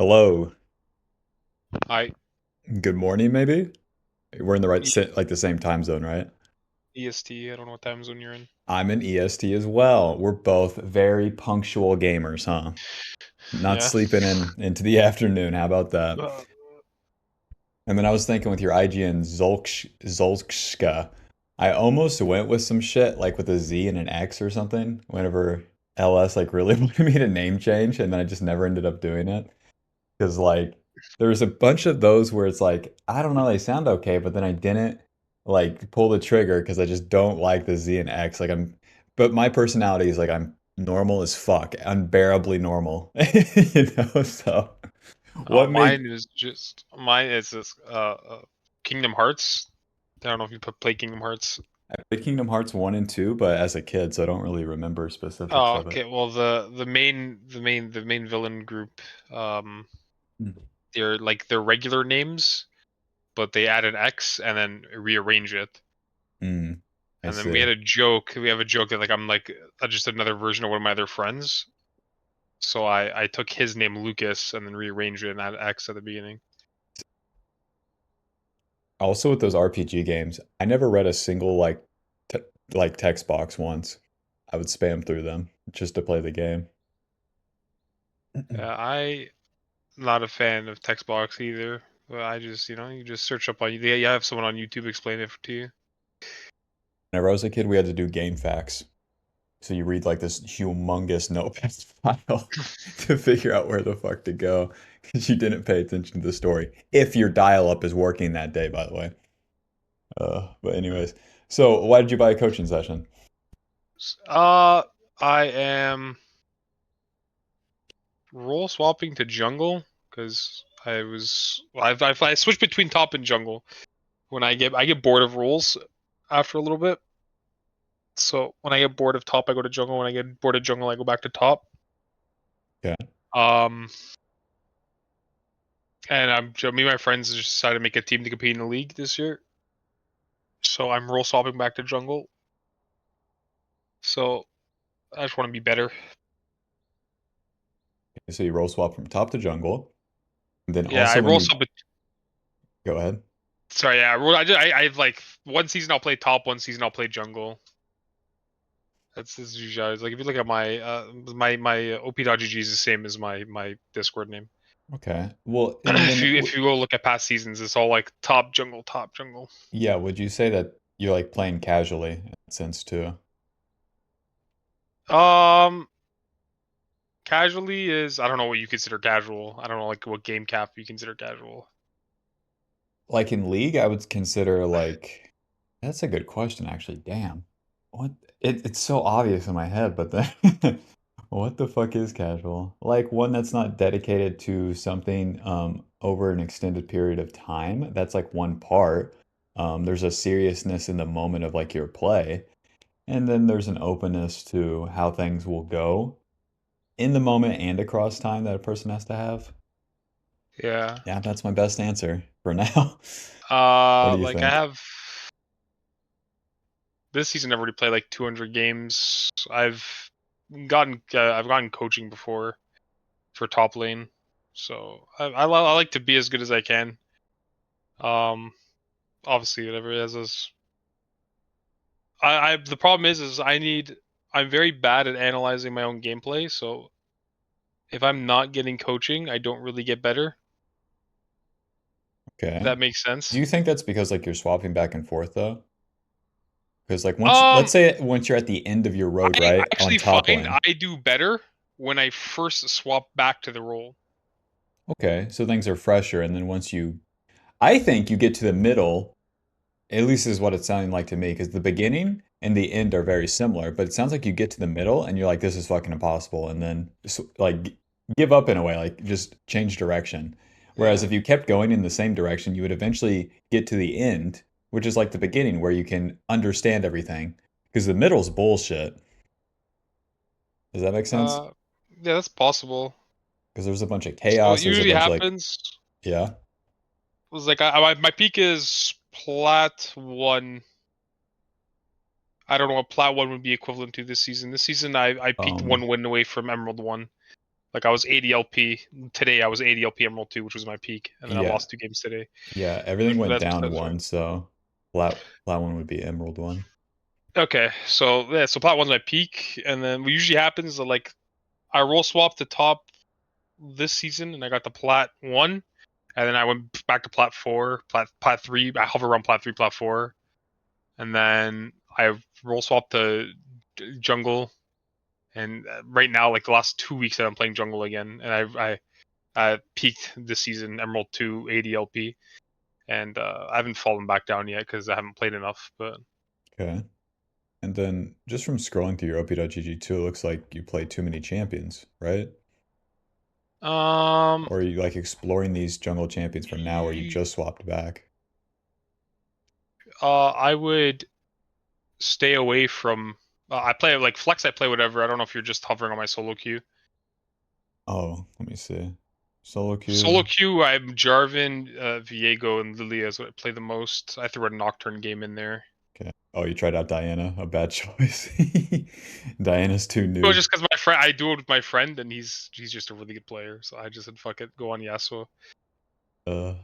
Hello. I Good morning, maybe? We're in the right, E- like the same time zone, right? EST. I don't know what time zone you're in. I'm in EST as well. We're both very punctual gamers, huh? Not Yeah. sleeping in into the afternoon. How about that? Uh, And then I was thinking with your IGN Xulsca, I almost went with some shit like with a Z and an X or something whenever LS like really wanted me to name change, and then I just never ended up doing it. Because like there's a bunch of those where it's like I don't know, they sound okay, but then I didn't like pull the trigger because I just don't like the Z and X. But my personality is like I'm normal as fuck, unbearably normal, So what make mine is just mine is this Kingdom Hearts. I don't know if you play Kingdom Hearts. I played Kingdom Hearts 1 and 2, but as a kid, so I don't really remember specifics Oh, of it. okay. Well, the main villain group, um, they're like their regular names, but they add an X and then rearrange it. Mm, I And then we see. had a joke. We have a joke that like I'm like just another version of one of my other friends. So I took his name Lucas and then rearranged it and added X at the beginning. Also with those RPG games, I never read a single te like text box once. I would spam through them just to play the game. I not a fan of text box either. But I just you just search up on you have someone on YouTube explain it to you. Whenever I was a kid, we had to do game facts. So you read like this humongous notepad file to figure out where the fuck to go because you didn't pay attention to the story. If your dial-up is working that day, by the way. But anyways, so why did you buy a coaching session? Uh, I am role swapping to jungle because I switch between top and jungle when I get bored of roles after a little bit. So when I get bored of top, I go to jungle. When I get bored of jungle, I go back to top. Okay. Um, and me and my friends just decided to make a team to compete in the league this year. So I'm role swapping back to jungle. So I just want to be better. So you roll swap from top to jungle. And then Yeah, I also when roll you swap. go ahead. Sorry, yeah, I have like one season I'll play top, one season I'll play jungle. That's usually how it is. Like if you look at my op.gg is the same as my Discord name. Okay. Well, and if then you if you go look at past seasons, it's all like top jungle, top jungle. yeah, would you say that you're like playing casually in that sense too? Um, casually is I don't know what you consider casual. I don't know like what game cap you consider casual. Like in League, I would consider like that's a good question actually. Damn. What it's so obvious in my head, but then what the fuck is casual? Like one that's not dedicated to something over an extended period of time. That's like one part. There's a seriousness in the moment of like your play, and then there's an openness to how things will go in the moment and across time that a person has to have. Yeah. Yeah, that's my best answer for now. What do you Like I think? have this season. I've already played like 200 games. I've gotten coaching before for top lane, so I like to be as good as I can. Um, Obviously, whatever it is. I the problem is I'm very bad at analyzing my own gameplay. So if I'm not getting coaching, I don't really get better. If Okay. that makes Do sense. you think that's because like you're swapping back and forth though? Because like let's Um, say once you're at the end of your road, I right, on actually top find lane. I do better when I first swap back to the role. Okay, so things are fresher, and then once you, I think you get to the middle, at least is what it's sounding like to me, because the beginning and the end are very similar, but it sounds like you get to the middle and you're like, this is fucking impossible, and then like give up in a way, like just change direction. Whereas Yeah. if you kept going in the same direction, you would eventually get to the end, which is like the beginning where you can understand everything, because the middle's bullshit. Does that make sense? Uh, yeah, that's possible. Because there's a bunch of So what chaos, there's a usually bunch of like, happens yeah. was like my peak is plat one. I don't know what plat one would be equivalent to this season. This season I peaked Um, one win away from Emerald one. Like I was 80 LP today. I was 80 LP Emerald 2, which was my peak, and then I Yeah, lost 2 games today. yeah, everything went down That's right. one, so flat one would be Emerald one. Okay, so yeah, so plat one's my peak, and then what usually happens is that, like, I roll swap to top this season, and I got the plat one, and then I went back to plat four, plat three. I hover around plat three, plat four, and then I roll swap to jungle. And right now, like the last 2 weeks that I'm playing jungle again, and I peaked this season Emerald 2 80 LP, and I haven't fallen back down yet because I haven't played enough. But Okay. And then just from scrolling through your OP.GG2, it looks like you play too many champions, right? um, Or are you like exploring these jungle champions for now or you you, just swapped back? I would stay away from. I play like flex. I play whatever. I don't know if you're just hovering on my solo queue. Oh, let me see. Solo Solo queue. queue, I'm Jarvan, Viego, and Lilia is what I play the most. I threw a Nocturne game in there. Okay. Oh, you tried out Diana. A bad choice. Diana's too Well, noob. just because my friend, I do it with my friend, and he's just a really good player. So I just said, "Fuck it, go on Yasuo." Uh,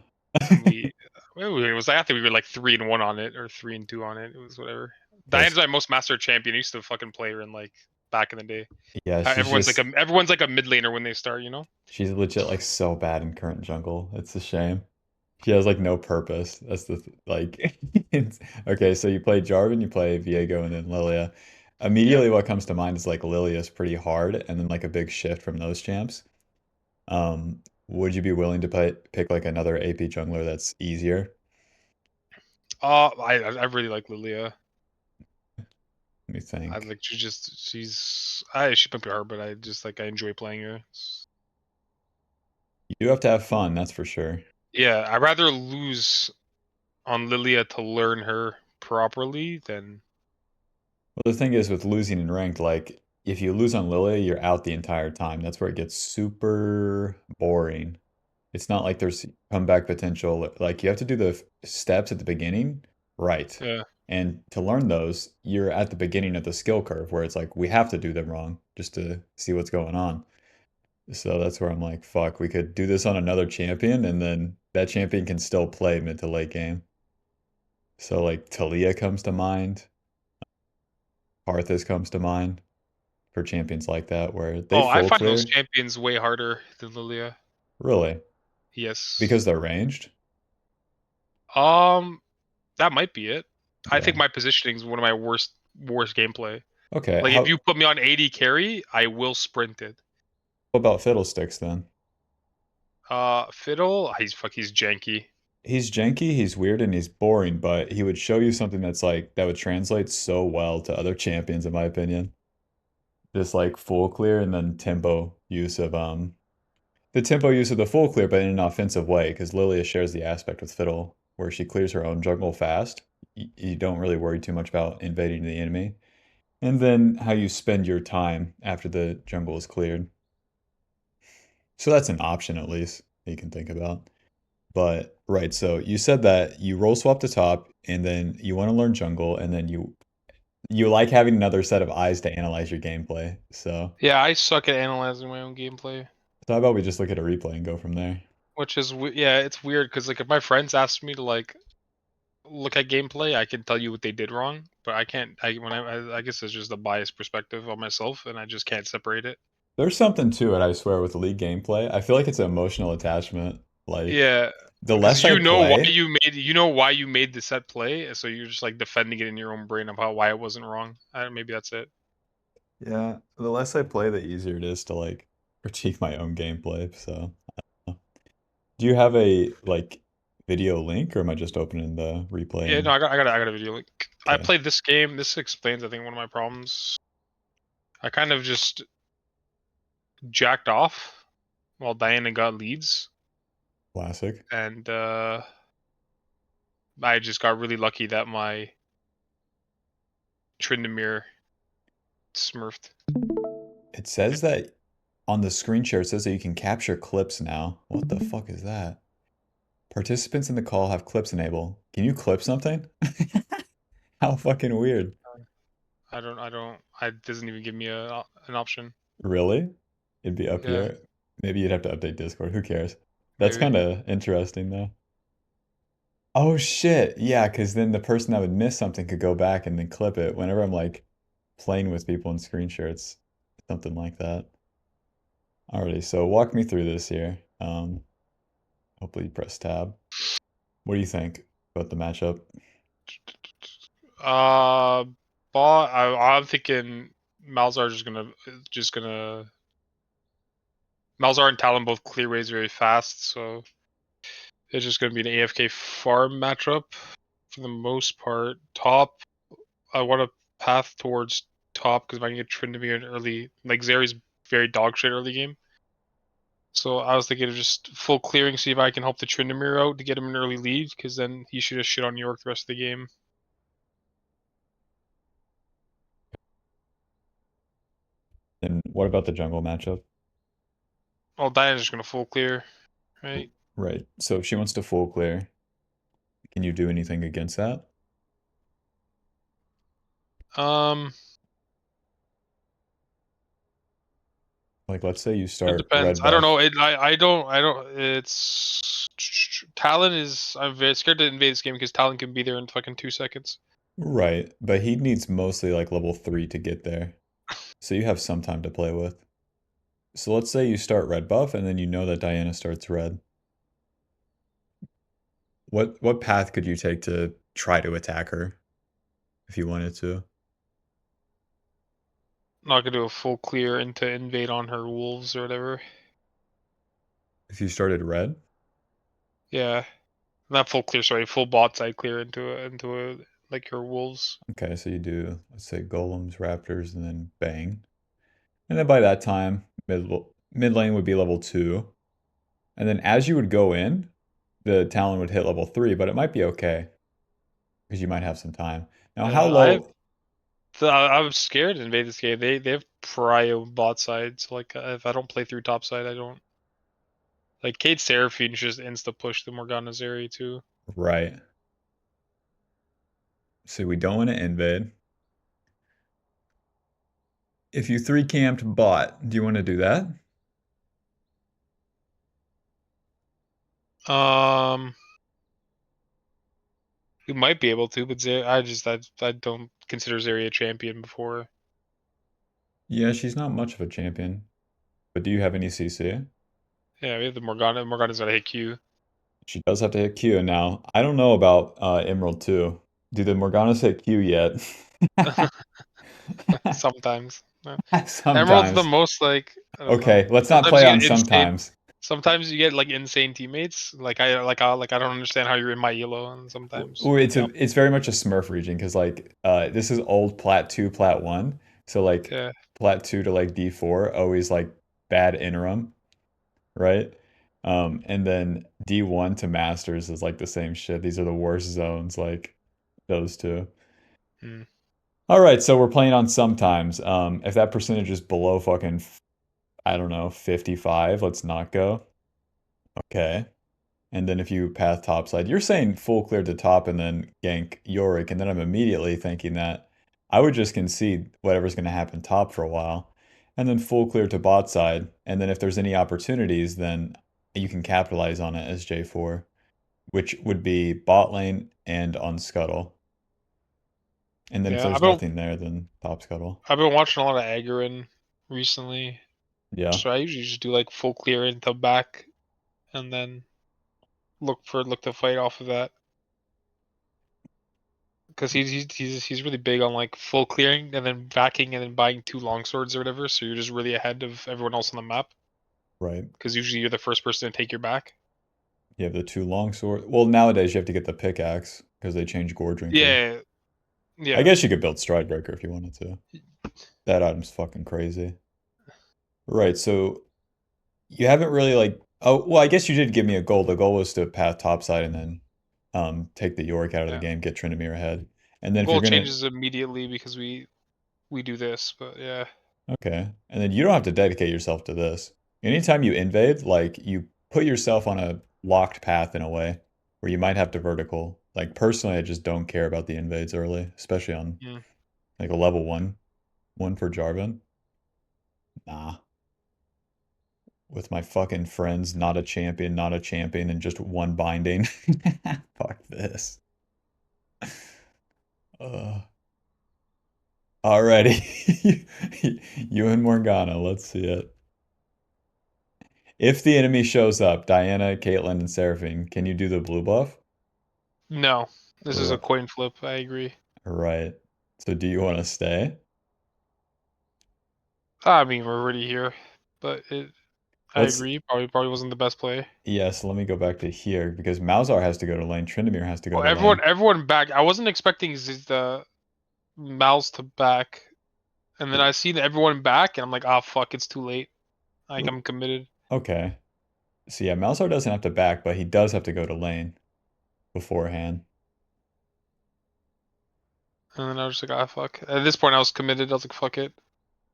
And it was I think we were like 3-1 on it, or 3-2 on it. It was whatever. Diana's yes. my most master champion. I used to fucking play her in like back in the day. Yeah, How everyone's like a mid laner when they start, you know? she's legit like so bad in current jungle. It's a shame. She has like no purpose. That's like okay, so you play Jarvan, you play Viego, and then Lilia. Yep. Immediately what comes to mind is like Lilia's pretty hard, and then like a big shift from those champs. Would you be willing to pick like another AP jungler that's easier? I really like Lilia. Let me I think. like she might be hard, but I enjoy playing her. You do have to have fun, that's for sure. Yeah, I'd rather lose on Lilia to learn her properly than Well, the thing is with losing in ranked, like if you lose on Lilia, you're out the entire time. That's where it gets super boring. It's not like there's comeback potential. Like you have to do the steps at the beginning right. yeah. And to learn those, you're at the beginning of the skill curve where it's like we have to do them wrong just to see what's going on. So that's where I'm like, fuck, we could do this on another champion and then that champion can still play mid to late game. So like Talia comes to mind, Arthas comes to mind for champions like that where they Oh, I full find those clear. champions way harder than Lilia. Really? Yes. Because they're ranged? Um, that might be it. I think Yeah. my positioning is one of my worst gameplay. Okay. Like if you put me on 80 carry, I will sprint it. What about Fiddlesticks then? Fiddle, he's janky. He's janky, he's weird, and he's boring, but he would show you something that's like that would translate so well to other champions, in my opinion. Just like full clear and then tempo use of the tempo use of the full clear, but in an offensive way, because Lilia shares the aspect with Fiddle, where she clears her own jungle fast. You don't really worry too much about invading the enemy. And then how you spend your time after the jungle is cleared. So that's an option at least that you can think about. But right, so you said that you roll swap to top, and then you want to learn jungle, and then you like having another set of eyes to analyze your gameplay. Yeah, I suck at analyzing my own gameplay, So how about we just look at a replay and go from there? which is yeah, it's weird because like if my friends ask me to like look at gameplay, I can tell you what they did wrong, but I can't. I guess it's just a biased perspective on myself, and I just can't separate it. There's something to it, I swear, with league gameplay. I feel like it's an emotional attachment. Like Yeah, the because less I play, you know why you made the set play, so you're just like defending it in your own brain of how why it wasn't wrong. Maybe that's it. yeah, the less I play, the easier it is to like critique my own gameplay. So, do you have a like video link, or am I just opening the replay Yeah, no, and I got a video link. I okay, played this game. This explains, I think, one of my problems. I kind of just jacked off while Diana got leads, classic? and I just got really lucky that my Tryndamere smurfed. It says that on the screen share, it says that you can capture clips now. What the fuck is that? Participants in the call have clips enabled. Can you clip something? How fucking weird. I don't. It doesn't even give me an option. Really? It'd be up Yeah, here. Maybe you'd have to update Discord. Who cares? That's maybe. kind of interesting though. Oh shit. Yeah, because then the person that would miss something could go back and then clip it whenever I'm like playing with people in screen shares, something like that. Alrighty, so walk me through this here. Hopefully you press tab. What do you think about the matchup? Uh, bot. I'm thinking Malzar just gonna Malzar and Talon both clear waves very fast, so it's just gonna be an AFK farm matchup for the most part. Top, I want to path towards top because if I can get Tryndamere in early, like Zeri's very dog shit early game. So I was thinking of just full clearing, see if I can help the Tryndamere out to get him an early lead, because then he should just shit on York the rest of the game. And what about the jungle matchup? Well, Diana's just gonna full clear, right? Right. So if she wants to full clear, can you do anything against that? Um, Like let's say you it start depends. red I don't know. buff. I don't. It's Talon is. I'm very scared to invade this game because Talon can be there in fucking 2 seconds. Right, but he needs mostly like level 3 to get there. So you have some time to play with. So let's say you start red buff and then you know that Diana starts red. What path could you take to try to attack her if you wanted to? Not gonna do a full clear into invade on her wolves or whatever. If you started red? Yeah, not full clear. Sorry, full bot side clear into a like your wolves. Okay, so you do, let's say golems, raptors, and then bang. And then by that time, mid lane would be level 2. And then as you would go in, the Talon would hit level 3, but it might be okay because you might have some time. Now, how Yeah, I low? I'm scared to invade this game. They have prio bot side, so like if I don't play through top side, I don't like Kate Seraphine just insta push the Morgana Zeri too. Right. So we don't want to invade. If you three camped bot, do you want to do that? Um, we might be able to, but I don't consider Zeri a champion before. Yeah, she's not much of a champion. But do you have any CC? Yeah, we have the Morgana. Morgana's got a hit Q. She does have to hit Q now. I don't know about Emerald 2. Do the Morganas hit Q yet? Sometimes. Emerald's the Sometimes. most like I don't know. Okay, let's not Sometimes play you on get insane. sometimes. Sometimes you get like insane teammates. I don't understand how you're in my elo, and sometimes Ooh, you're the it's very much a Smurf region because like this is old Plat 2, Plat 1. So like yeah. Plat 2 to like D4 always like bad interim, right? And then D1 to Masters is like the same shit. These are the worst zones, like those two. Hmm. All right, so we're playing on sometimes. If that percentage is below fucking, I don't know, 55, let's not go. Okay. And then if you path topside, you're saying full clear to top and then gank Yorick, and then I'm immediately thinking that I would just concede whatever's going to happen top for a while, and then full clear to bot side, and then if there's any opportunities, then you can capitalize on it as J4, which would be bot lane and on scuttle. And then if Yeah, there's nothing there, then top scuttle. I've been watching a lot of Agarin recently, Yeah, so I usually just do like full clear into back, and then look to fight off of that. Because he's really big on like full clearing and then backing and then buying two long swords or whatever. So you're just really ahead of everyone else on the map. right. Because usually you're the first person to take your back. You have the two long sword. Well, nowadays you have to get the pickaxe because they changed Gore Drinker. Yeah, I yeah, guess you could build Stridebreaker if you wanted to. That item's fucking crazy. Right, so you haven't really like oh well I guess you did give me a goal. The goal was to path topside and then take the Yorick out of the yeah. game, get Tryndamere ahead. And then if you're Goal gonna changes immediately because we do this, but yeah, okay. And then you don't have to dedicate yourself to this. Anytime you invade, like you put yourself on a locked path in a way where you might have to vertical. Like personally I just don't care about the invades early, especially on mm. like a level one for Jarvan. Nah. with my fucking friends, not a champion, and just one binding. Fuck this. Uh, Alrighty. You and Morgana, let's see it. If the enemy shows up, Diana, Caitlyn, and Seraphine, can you do the blue buff? No, this is a R coin flip. I agree. right. So do you want to stay? I mean, we're already here, but I Let's, agree. Probably wasn't the best play. yes, let me go back to here because Malzahar has to go to lane, Tryndamere has to go Oh, to everyone, lane. everyone back. I wasn't expecting the mouse to back, and then I see everyone back, and I'm like, ah, fuck, it's too late. Like I'm committed, Okay. So yeah, Malzahar doesn't have to back, but he does have to go to lane beforehand. and then I was like, ah, fuck. At this point, I was committed. I was like, fuck it.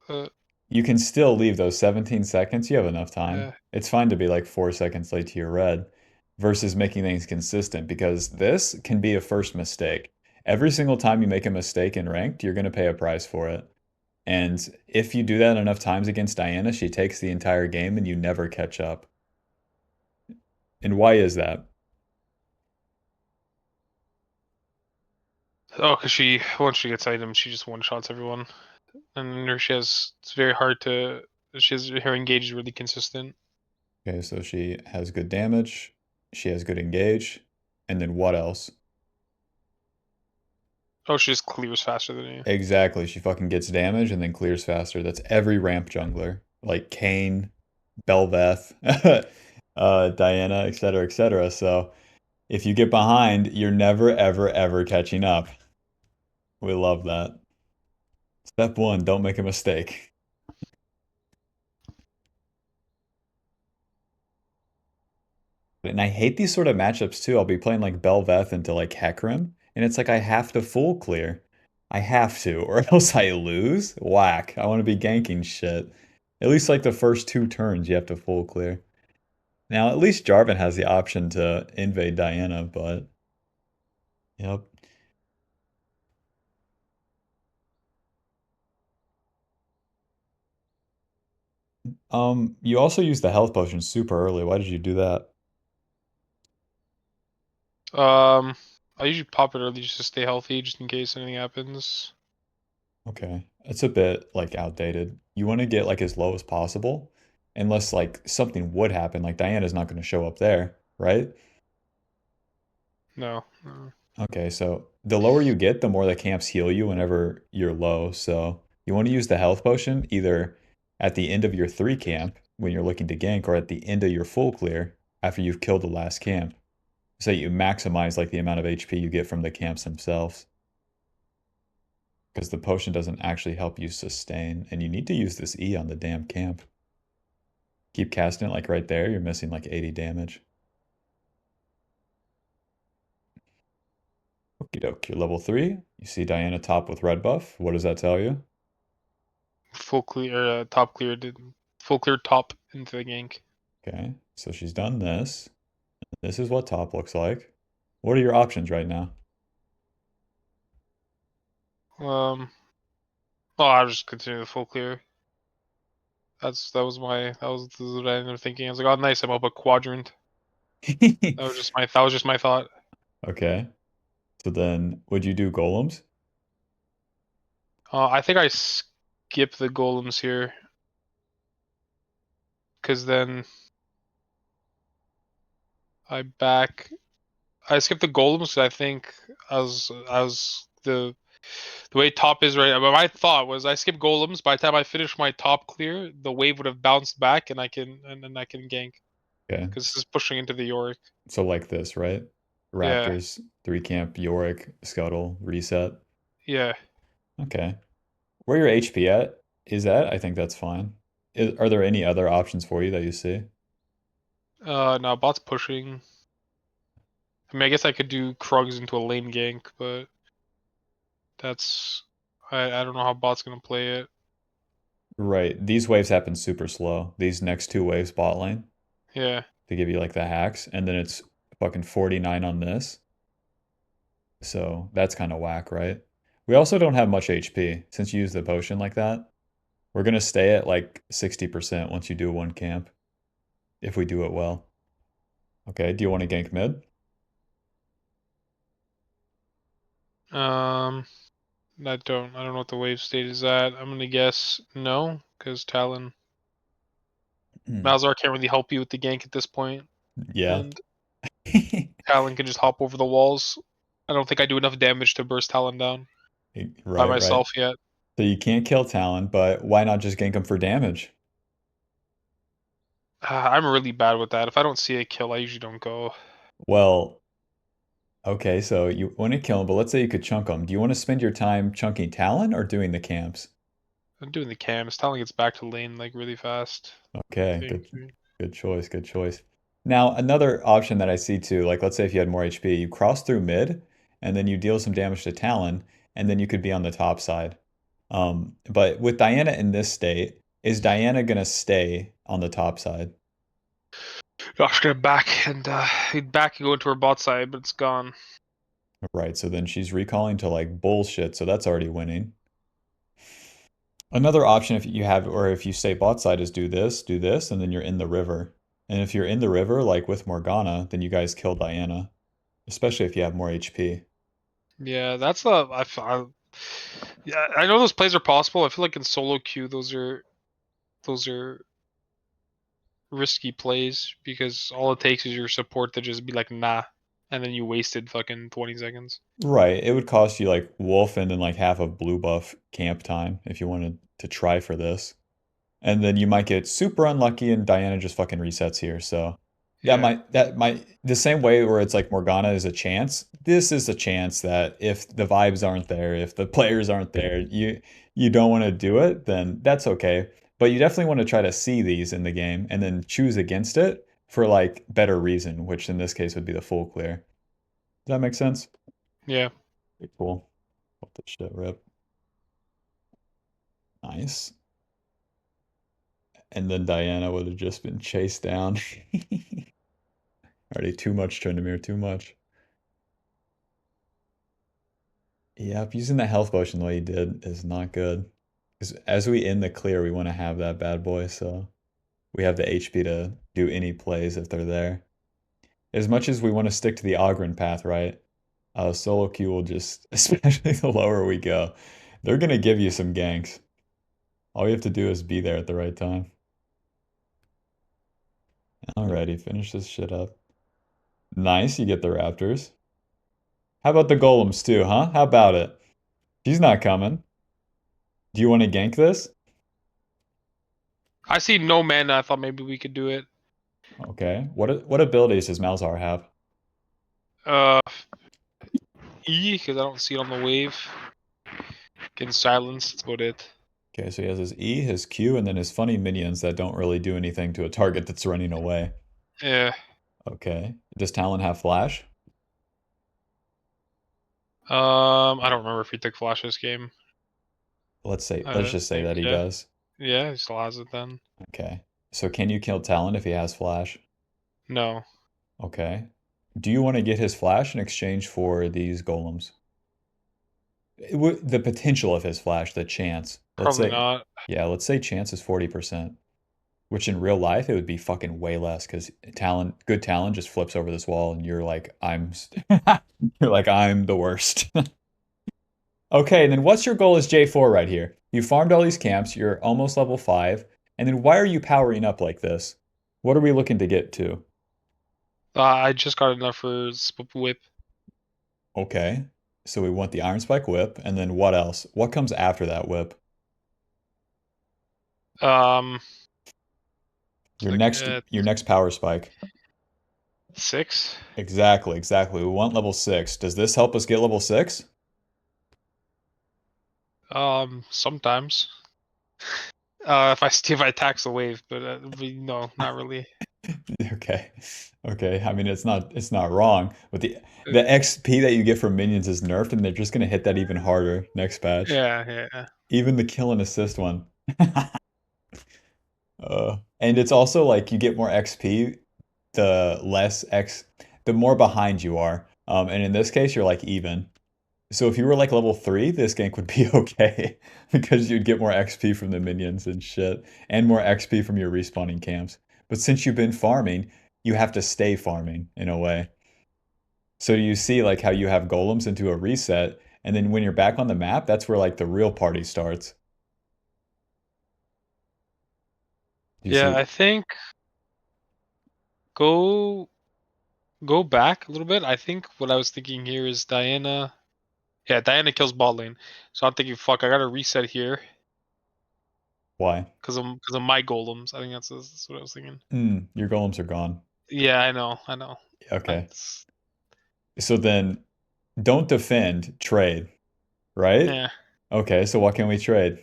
Uh, You can still leave those 17 seconds. You have enough time. yeah. It's fine to be like 4 seconds late to your red versus making things consistent because this can be a first mistake. Every single time you make a mistake in ranked, you're going to pay a price for it. And if you do that enough times against Diana, she takes the entire game and you never catch up. And why is that? Oh, cause once she gets items, she just one shots everyone, and it's very hard to. Her engage is really consistent. Okay, so she has good damage, she has good engage, and then what else? Oh, she just clears faster than you. Exactly. She fucking gets damage and then clears faster. That's every ramp jungler. Like Kane, Belveth, Diana, etc., etc. So if you get behind, you're never, ever, ever catching up. We love that. Step one, don't make a mistake. And I hate these sort of matchups too. I'll be playing like Belveth into like Hecarim, and it's like I have to full clear. I have to, or else I lose. Whack. I want to be ganking shit. At least like the first 2 turns, you have to full clear. Now, at least Jarvan has the option to invade Diana, but yep. You also used the health potion super early. Why did you do that? Um, I usually pop it early just to stay healthy, just in case anything happens. Okay. It's a bit like outdated. You want to get like as low as possible, unless like something would happen. Like Diana's not going to show up there, right? No. No. Okay, so the lower you get, the more the camps heal you whenever you're low. So you want to use the health potion either at the end of your 3 camp when you're looking to gank, or at the end of your full clear after you've killed the last camp. So you maximize like the amount of HP you get from the camps themselves. Because the potion doesn't actually help you sustain, and you need to use this E on the damn camp. Keep casting it like right there, you're missing like 80 damage. Okie doke, you're level 3. You see Diana top with red buff. What does that tell you? Full clear, top clear, full clear top into the gank. Okay, so she's done this. This is what top looks like. What are your options right now? Um, oh, I'll just continue the full clear. That was what I ended up thinking. I was like, oh, nice, I'm up a quadrant. That was just my thought. Okay, so then would you do golems? I think I skip the golems here, because then I back. I skip the golems because I think as the way top is right. But my thought was I skip golems. By the time I finish my top clear, the wave would have bounced back, and then I can gank Okay, because this is pushing into the Yorick. so like this, right? Yeah, Raptors, 3 camp, Yorick, Scuttle, reset. yeah. Okay. Where your HP at is at, I think that's fine. Are there any other options for you that you see? Now bot's pushing. I mean, I guess I could do Krugs into a lane gank, but that's I don't know how bot's gonna play it. Right. These waves happen super slow. These next 2 waves bot lane Yeah, to give you like the hacks, and then it's fucking 49 on this. So that's kind of whack, right? We also don't have much HP since you use the potion like that. We're gonna stay at like 60% once you do 1 camp. if we do it well. Okay, do you want to gank mid? Um, I don't know what the wave state is at. I'm gonna guess no, because Talon Hmm. Malzahar can't really help you with the gank at this point, Yeah. and Talon can just hop over the walls. I don't think I do enough damage to burst Talon down by Right, right. myself yet. So you can't kill Talon, but why not just gank him for damage? I'm really bad with that. If I don't see a kill, I usually don't go. Well, okay, so you want to kill him, but let's say you could chunk him. Do you want to spend your time chunking Talon or doing the camps? I'm doing the cams. Talon gets back to lane like really fast. Okay, Think. good choice, good choice. Now, another option that I see too, like let's say if you had more HP, you cross through mid, and then you deal some damage to Talon, and then you could be on the top side. But with Diana in this state, is Diana gonna stay on the top side? Josh gonna back and back and go into her bot side, but it's gone. Right, so then she's recalling to like bullshit, so that's already winning. Another option if you have, or if you stay bot side is do this, and then you're in the river. And if you're in the river, like with Morgana, then you guys kill Diana, especially if you have more HP. Yeah, that's yeah, I know those plays are possible. I feel like in solo queue, those are risky plays because all it takes is your support to just be like nah, and then you wasted fucking 20 seconds. Right, it would cost you like wolf and then like half of blue buff camp time if you wanted to try for this. And then you might get super unlucky and Diana just fucking resets here. So Yeah, that might the same way where it's like Morgana is a chance. This is a chance that if the vibes aren't there, if the players aren't there, you don't want to do it, then that's okay. But you definitely want to try to see these in the game and then choose against it for like better reason, which in this case would be the full clear. Does that make sense? yeah. Okay, cool. What the shit rip. Nice. And then Diana would have just been chased down. Already too much Tryndamere, too much. Yep, using the health potion the way he did is not good. Because as we end the clear, we want to have that bad boy, so we have the HP to do any plays if they're there. As much as we want to stick to the Ogren path, right? Solo Q will just, especially the lower we go, they're gonna give you some ganks. All you have to do is be there at the right time. Alrighty, finish this shit up. Nice, you get the Raptors. How about the Golems too, huh? How about it? She's not coming. Do you want to gank this? I see no mana. I thought maybe we could do it. Okay. What abilities does Malzahar have? Uh, E because I don't see it on the wave. Getting silence. That's about it. Okay, so he has his E, his Q, and then his funny minions that don't really do anything to a target that's running away. Yeah. Okay. Does Talon have flash? I don't remember if he took flash this game. I Let's don't just say think. that he Yeah. does. Yeah, he still has it then. Okay. So can you kill Talon if he has flash? No, Okay. Do you want to get his flash in exchange for these golems? The potential of his flash, the chance. Let's probably say, not. yeah, let's say chance is 40%, which in real life it would be fucking way less because good talent just flips over this wall and you're like, you're like, I'm the worst. Okay, and then what's your goal as J4 right here? You farmed all these camps, you're almost level 5, and then why are you powering up like this? What are we looking to get to? I just got enough for whip. Okay, so we want the Iron Spike whip, and then what else? What comes after that whip? Um, it's Your like next power spike. 6. Exactly, exactly. We want level 6. Does this help us get level 6? Sometimes. If I tax the wave, but no, not really. Okay. Okay. I mean, it's not wrong, but Uh, the XP that you get from minions is nerfed, and they're just gonna hit that even harder next patch. yeah, yeah. Even the kill and assist one. And it's also like you get more XP the less X, the more behind you are. And in this case, you're like even. So if you were like level 3, this gank would be okay because you'd get more XP from the minions and shit, and more XP from your respawning camps. But since you've been farming, you have to stay farming in a way. So you see like how you have golems into a reset, and then when you're back on the map, that's where like the real party starts. Do you Yeah, see? I think go go back a little bit. I think what I was thinking here is Diana. Yeah, Diana kills bot lane. So I'm thinking, fuck, I gotta reset here Why? because of my golems. I think that's what I was thinking. Your golems are gone. Yeah, I know. Okay. That's So then don't defend, trade, right? yeah, Okay, so what can we trade?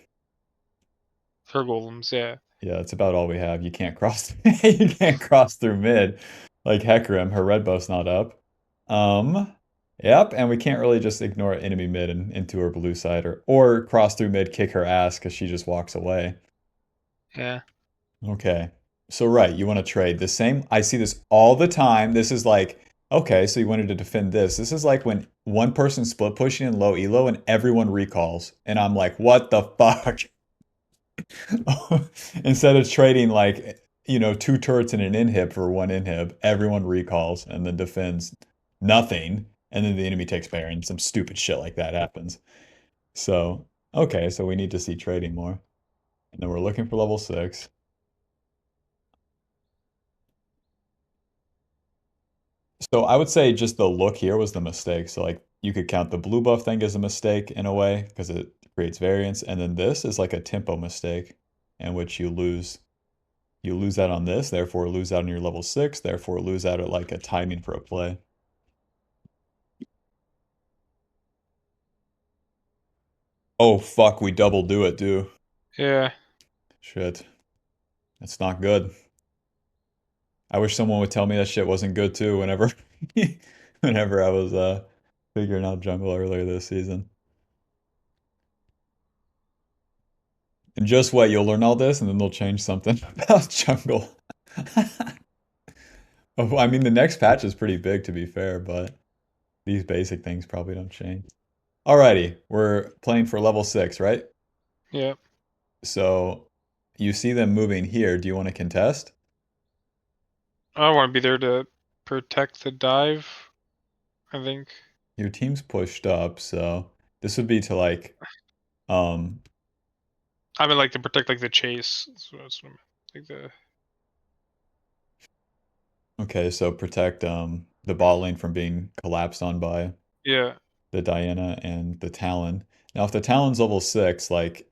her golems. Yeah, Yeah, that's about all we have. You can't cross you can't cross through mid like Hecarim. Her red buff's not up. Um, yep, and we can't really just ignore enemy mid and into her blue side or cross through mid, kick her ass because she just walks away. yeah, Okay. So right, you want to trade the same. I see this all the time. This is like, okay, so you wanted to defend this. This is like when one person split pushing in low elo and everyone recalls. And I'm like, what the fuck? Instead of trading like, two turrets and an inhib for one inhib, everyone recalls and then defends nothing. And then the enemy takes Baron. Some stupid shit like that happens. So, okay, so we need to see trading more. And then we're looking for level 6. So I would say just the look here was the mistake. So like you could count the blue buff thing as a mistake in a way because it creates variance. And then this is like a tempo mistake in which you lose. You lose out on this, therefore lose out on your level 6, therefore lose out at like a timing for a play. Oh fuck, we double do it, dude. yeah. Shit. That's not good. I wish someone would tell me that shit wasn't good too whenever whenever I was figuring out jungle earlier this season. And just wait, you'll learn all this and then they'll change something about jungle. Oh, I mean, the next patch is pretty big to be fair, but these basic things probably don't change. Alrighty, we're playing for level 6, right? Yeah. So you see them moving here. Do you want to contest? I want to be there to protect the dive. I think. Your team's pushed up, so this would be to like, um, I mean, like to protect like the chase. That's what I meant. Like the okay, so protect the bot lane from being collapsed on by yeah. the Diana and the Talon. Now, if the Talon's level 6, like,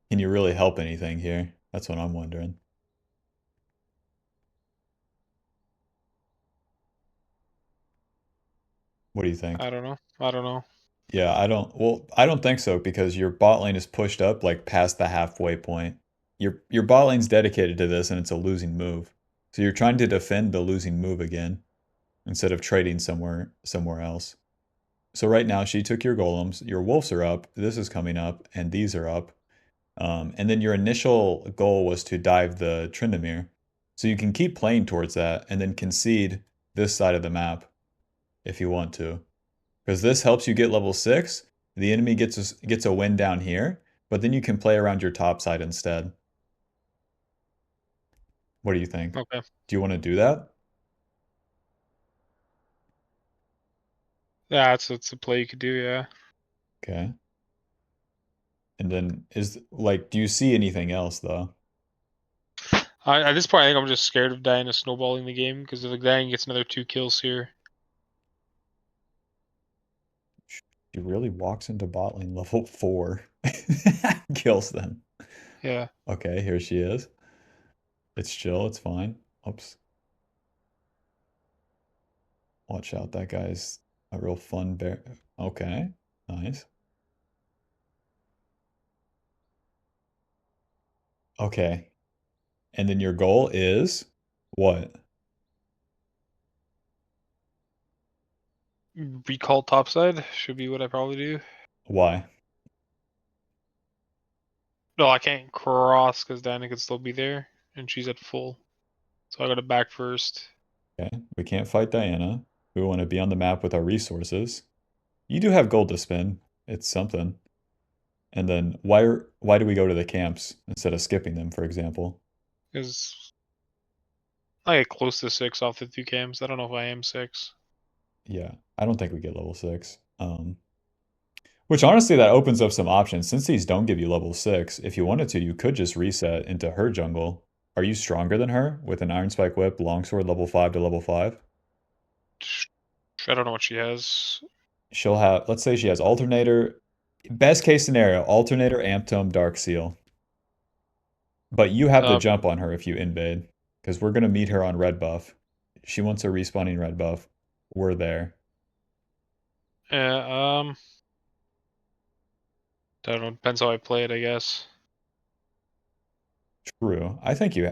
can you really help anything here? That's what I'm wondering. What do you think? I don't know. I don't know. Yeah, I don't think so because your bot lane is pushed up like past the halfway point. Your bot lane's dedicated to this and it's a losing move. So you're trying to defend the losing move again instead of trading somewhere else. So right now she took your golems, your wolves are up, this is coming up, and these are up. And then your initial goal was to dive the Tryndamere. So you can keep playing towards that and then concede this side of the map if you want to. Because this helps you get level 6. The enemy gets a win down here, but then you can play around your top side instead. What do you think? Okay. Do you want to do that? Yeah, it's a play you could do. Yeah. Okay. And then do you see anything else though? At this point, I think I'm just scared of Diana snowballing the game because if Diana gets another 2 kills here, She really walks into bot lane level 4. Kills them. yeah. Okay, here she is. It's chill, it's fine. Oops. Watch out, that guy's a real fun bear. Okay, nice. Okay. And then your goal is what? Recall topside should be what I probably do. Why? No, I can't cross because Diana could still be there and she's at full. So I got to back first. Okay, we can't fight Diana. We want to be on the map with our resources. You do have gold to spend. It's something. And then why do we go to the camps instead of skipping them, for example? Because I get close to 6 off the 2 cams. I don't know if I am 6. Yeah, I don't think we get level 6. Which honestly, that opens up some options. Since these don't give you level 6, if you wanted to, you could just reset into her jungle. Are you stronger than her with an Iron Spike Whip, Longsword level 5 to level 5? I don't know what she has. She'll have, let's say she has Alternator. Best case scenario, Alternator, Amp Tome, Dark Seal. But you have the Uh, jump on her if you invade, because we're going to meet her on red buff. She wants a respawning red buff. We're there. yeah, I don't know. Depends how I play it, I guess. True. I think you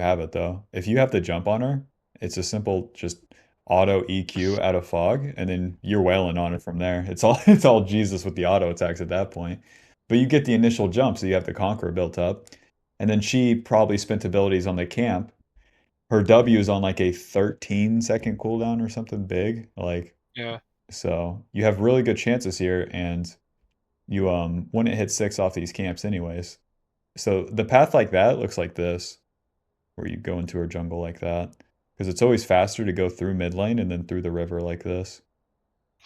have it though. If you have the jump on her, it's a simple just auto EQ out of fog, and then you're wailing on it from there. It's all Jesus with the auto attacks at that point. But you get the initial jump, so you have the Conqueror built up. And then she probably spent abilities on the camp. Her W is on like a 13-second cooldown or something big. Like, Yeah. so you have really good chances here, and you wouldn't hit 6 off these camps anyways. So the path like that looks like this, where you go into her jungle like that. Because it's always faster to go through mid lane and then through the river like this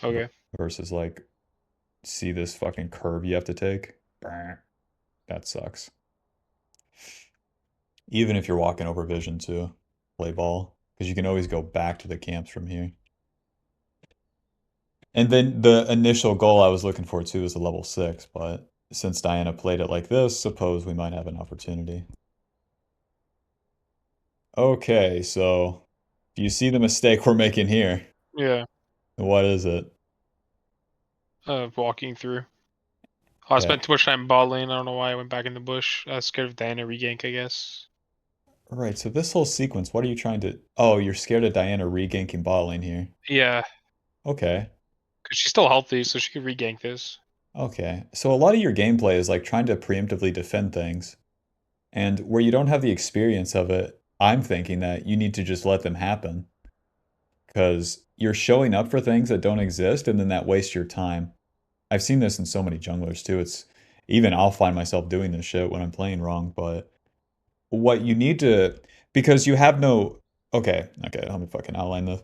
Okay. versus like see this fucking curve you have to take. Brr. That sucks. Even if you're walking over vision too, play ball. Because you can always go back to the camps from here. And then the initial goal I was looking for too is a level 6, but since Diana played it like this, suppose we might have an opportunity. Okay, so do you see the mistake we're making here? Yeah. What is it? Walking through. Oh, I Okay. spent too much time bot lane. I don't know why I went back in the bush. I was scared of Diana regank, I guess. Right, so this whole sequence, what are you trying to... Oh, you're scared of Diana reganking bot lane here. Yeah, Okay. because she's still healthy, so she could regank this. Okay. So a lot of your gameplay is like trying to preemptively defend things. And where you don't have the experience of it, I'm thinking that you need to just let them happen. Because you're showing up for things that don't exist and then that wastes your time. I've seen this in so many junglers too. It's even I'll find myself doing this shit when I'm playing wrong, but what you need to because you have no okay, let me fucking outline this.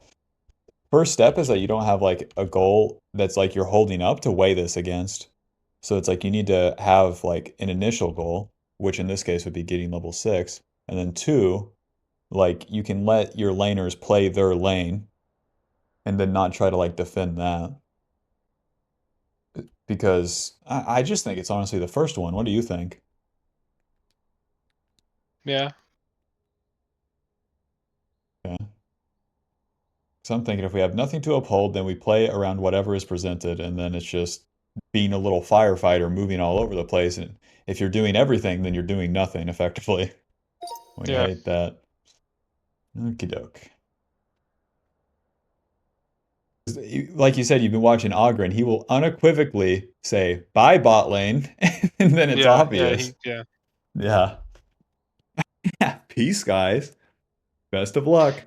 First step is that you don't have like a goal that's like you're holding up to weigh this against. So it's like you need to have like an initial goal, which in this case would be getting level 6, and then two, like you can let your laners play their lane and then not try to like defend that. Because I just think it's honestly the first one. What do you think? Yeah, Okay. So I'm thinking if we have nothing to uphold, then we play around whatever is presented, and then it's just being a little firefighter moving all over the place. And if you're doing everything, then you're doing nothing effectively. We yeah, hate that. Okie doke. Like you said, you've been watching Ogren. He will unequivocally say, bye, bot lane. And then it's yeah. obvious. Yeah. Yeah. Peace, guys. Best of luck.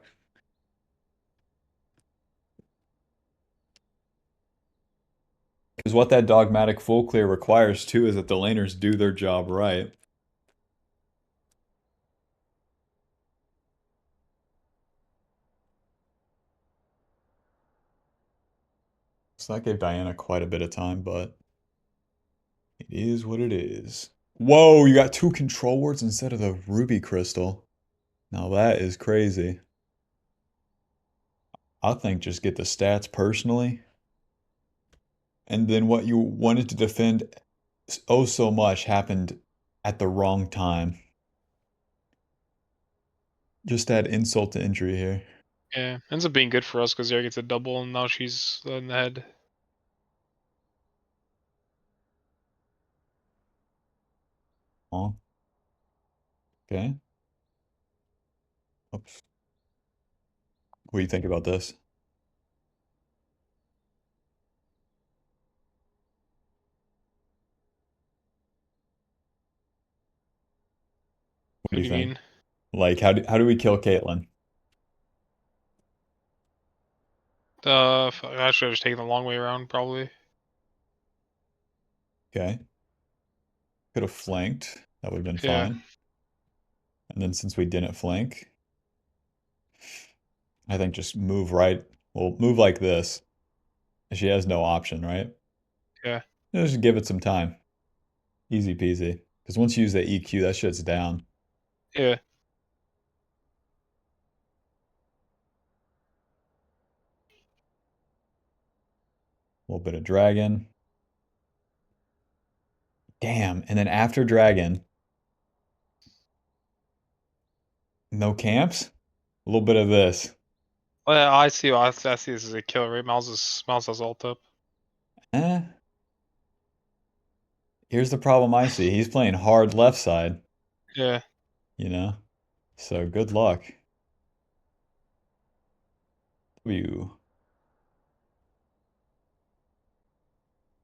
Because what that dogmatic full clear requires too is that the laners do their job right. So that gave Diana quite a bit of time, but it is what it is. Whoa, you got two control wards instead of the ruby crystal. Now that is crazy. I think just get the stats personally, and then what you wanted to defend oh so much happened at the wrong time. Just add insult to injury here. Yeah. Ends up being good for us because Zara gets a double, and now she's in the head. Oh, okay. Oops. What do you think about this? What do What you do you think? mean? Like, how do we kill Caitlyn? I should have just taken the long way around, probably. Okay. Could have flanked. That would have been Yeah. fine. And then since we didn't flank, I think just move right. Well, move like this. She has no option, right? Yeah. Just give it some time. Easy peasy. Because once you use the EQ, that shit's down. Yeah. A little bit of dragon. Damn. And then after dragon, no camps? A little bit of this. Well, I see this as a killer, right? Miles has ult up. Eh. Here's the problem I see. He's playing hard left side, Yeah. you know? So good luck. You.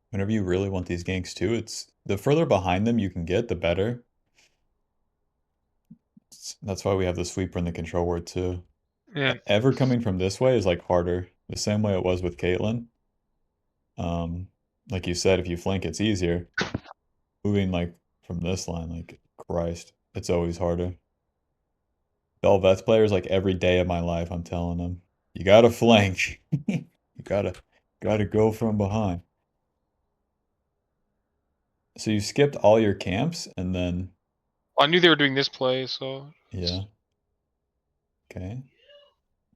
Whenever you really want these ganks too, it's the further behind them you can get, the better. That's why we have the sweeper and the control ward too. Yeah. Ever coming from this way is like harder. The same way it was with Caitlyn. Um, like you said, if you flank, it's easier. Moving like from this line, like Christ, it's always harder. Belveth players, like every day of my life, I'm telling them, you gotta flank. You gotta go from behind. So you skipped all your camps and then Well, I knew they were doing this play, so yeah, okay.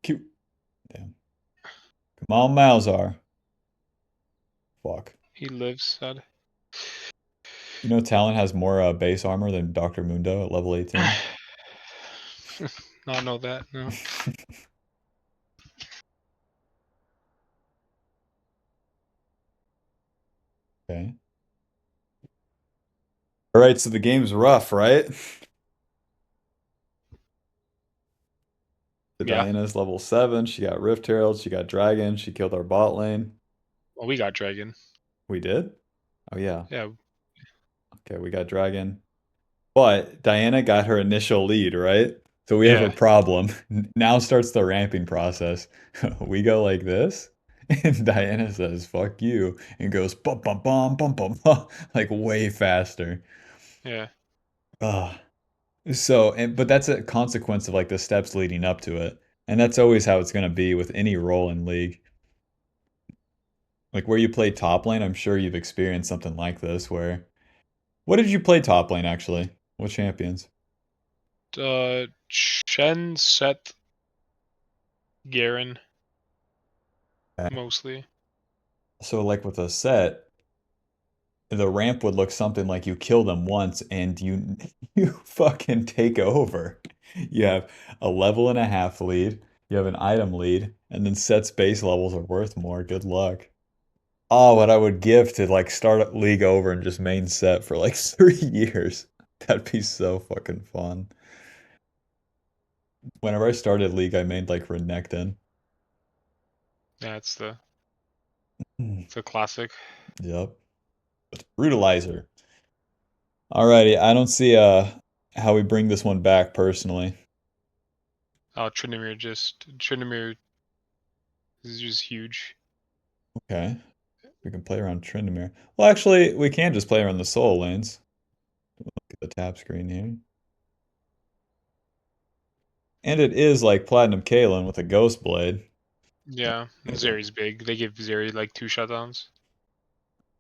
Cute. Damn. Come on, Malzar. Fuck. he lives. Sad. You know Talon has more base armor than Dr. Mundo at level 18. Not know that. No. Okay. All right, so the game's rough, right? The Yeah. Diana's level 7. She got Rift Herald. She got Dragon. She killed our bot lane. Well, we got dragon. We did? Oh, yeah. Yeah. Okay, we got Dragon. But Diana got her initial lead, right? So we have a Yeah. problem. Now starts the ramping process. We go like this, and Diana says, fuck you, and goes bum bum bum bum bum, bum, like way faster. Yeah. Ugh. So, but that's a consequence of like the steps leading up to it. And that's always how it's going to be with any role in League. Like where you play top lane, I'm sure you've experienced something like this where, what did you play top lane actually? What champions? Shen, Seth, Garen, Okay. mostly. So like with a set, the ramp would look something like you kill them once and you you fucking take over. You have a level and a half lead, you have an item lead, and then set space levels are worth more. Good luck. Oh, what I would give to like start a league over and just main set for like 3 years. That'd be so fucking fun. Whenever I started league, I made like Renekton. Yeah, Hmm. it's a classic. Yep. It's Brutalizer. Alrighty, I don't see how we bring this one back personally. Tryndamere is just huge. Okay. We can play around Tryndamere. Well, actually, we can just play around the soul lanes. Look at the tap screen here. And it is like Platinum Kalen with a Ghost Blade. Yeah, and Zeri's big. They give Zeri like 2 shutdowns.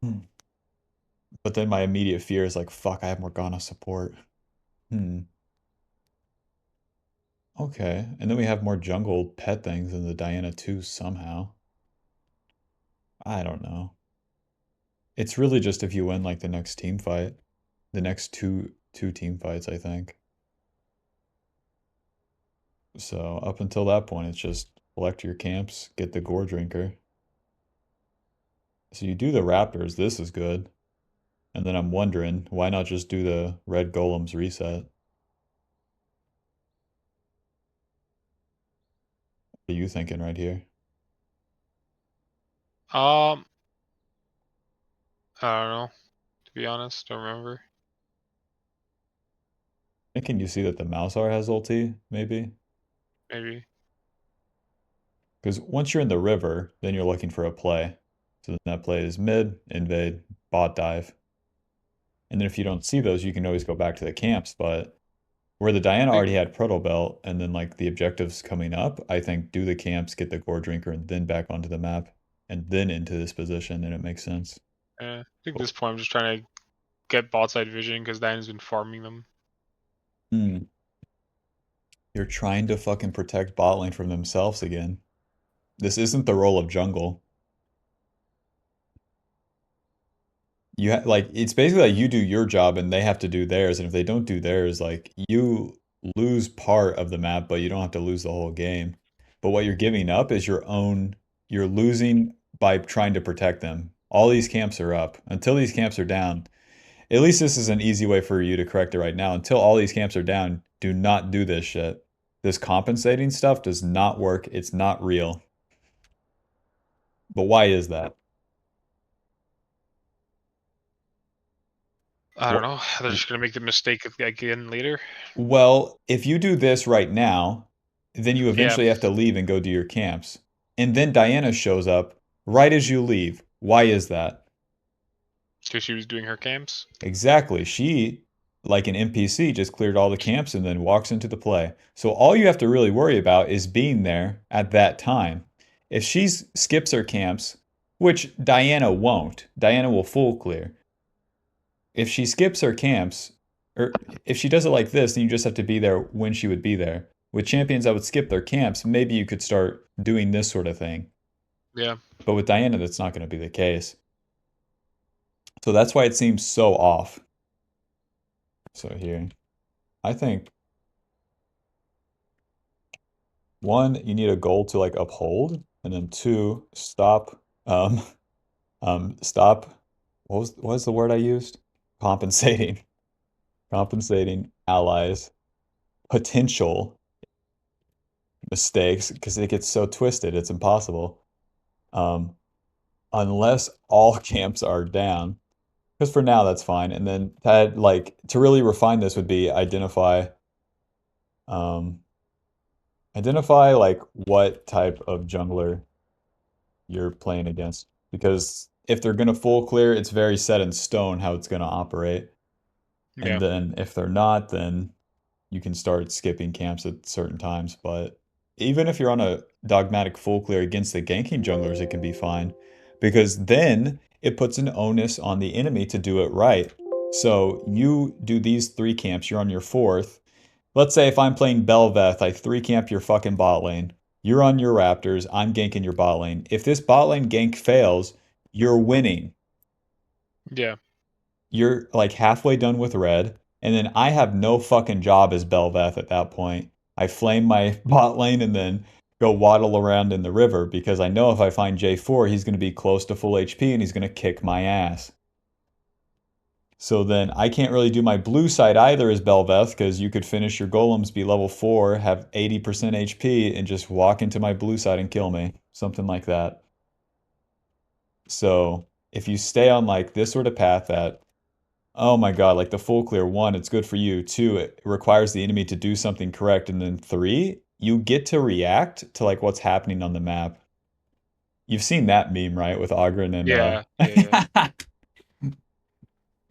Hmm. But then my immediate fear is like, fuck, I have Morgana support. Hmm. Okay. And then we have more jungle pet things in the Diana too somehow. I don't know. It's really just if you win like the next team fight. The next two team fights, I think. So up until that point, it's just select your camps, get the gore drinker. So you do the raptors, this is good. And then I'm wondering, why not just do the red golems reset? What are you thinking right here? Um, I don't know. To be honest, don't remember. And can you see that the Mousar has ulti, maybe? Maybe. Because once you're in the river, then you're looking for a play. So then that play is mid, invade, bot dive. And then if you don't see those, you can always go back to the camps, but Where the Diana I think already had Proto Belt, and then like the objectives coming up, I think do the camps, get the Gore Drinker, and then back onto the map, and then into this position, and it makes sense. I think at But, this point I'm just trying to get bot side vision because Diana's been farming them. hmm, you're trying to fucking protect bot lane from themselves again. This isn't the role of jungle. Like it's basically like you do your job and they have to do theirs, and if they don't do theirs, like you lose part of the map, but you don't have to lose the whole game. But what you're giving up is your own, you're losing by trying to protect them. All these camps are up. Until these camps are down, at least this is an easy way for you to correct it right now. Until all these camps are down, do not do this shit. This compensating stuff does not work. It's not real. But why is that? I don't What? know. They're just gonna make the mistake again later. Well, if you do this right now, then you Yeah, eventually have to leave and go do your camps. And then Diana shows up right as you leave. Why is that? because she was doing her camps. Exactly. She, like an NPC, just cleared all the camps and then walks into the play. So all you have to really worry about is being there at that time. If she skips her camps, which Diana won't, Diana will full clear. If she skips her camps, or if she does it like this, then you just have to be there when she would be there. With champions that would skip their camps, maybe you could start doing this sort of thing. Yeah, But with Diana, that's not going to be the case. So that's why it seems so off. So here, I think one, you need a goal to like uphold, and then two, stop, stop. What was the word I used? Compensating, compensating allies potential mistakes because it gets so twisted, it's impossible. Um, unless all camps are down. Because for now that's fine. And then that like to really refine this would be um identify like what type of jungler you're playing against. Because if they're gonna full clear, it's very set in stone how it's gonna operate. And yeah, then if they're not, then you can start skipping camps at certain times. But even if you're on a dogmatic full clear against the ganking junglers, it can be fine because then it puts an onus on the enemy to do it right. So you do these three camps, you're on your fourth. Let's say if I'm playing Belveth, I three camp your fucking bot lane. You're on your Raptors, I'm ganking your bot lane. If this bot lane gank fails, you're winning. yeah. You're like halfway done with red, and then I have no fucking job as Belveth at that point. I flame my bot lane and then go waddle around in the river because I know if I find J4, he's going to be close to full HP and he's going to kick my ass. So then I can't really do my blue side either as Belveth because you could finish your golems, be level 4, have 80% HP, and just walk into my blue side and kill me. Something like that. So if you stay on like this sort of path that oh my God, like the full clear, one, it's good for you. Two, it requires the enemy to do something correct. And then three, you get to react to like what's happening on the map. You've seen that meme, right? With Ogren and Yeah, yeah, yeah.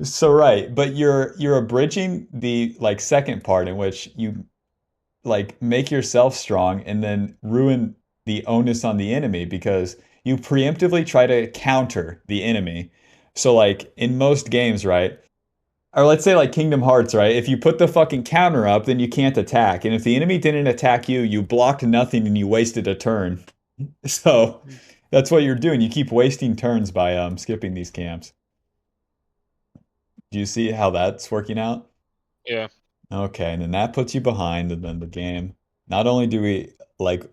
so right, but you're abridging the like second part in which you like make yourself strong and then ruin the onus on the enemy because you preemptively try to counter the enemy. So like in most games, right? Or let's say like Kingdom Hearts, right? If you put the fucking counter up, then you can't attack. And if the enemy didn't attack you, you blocked nothing and you wasted a turn. So that's what you're doing. You keep wasting turns by skipping these camps. Do you see how that's working out? Yeah. Okay, and then that puts you behind, and then the game. Not only do we like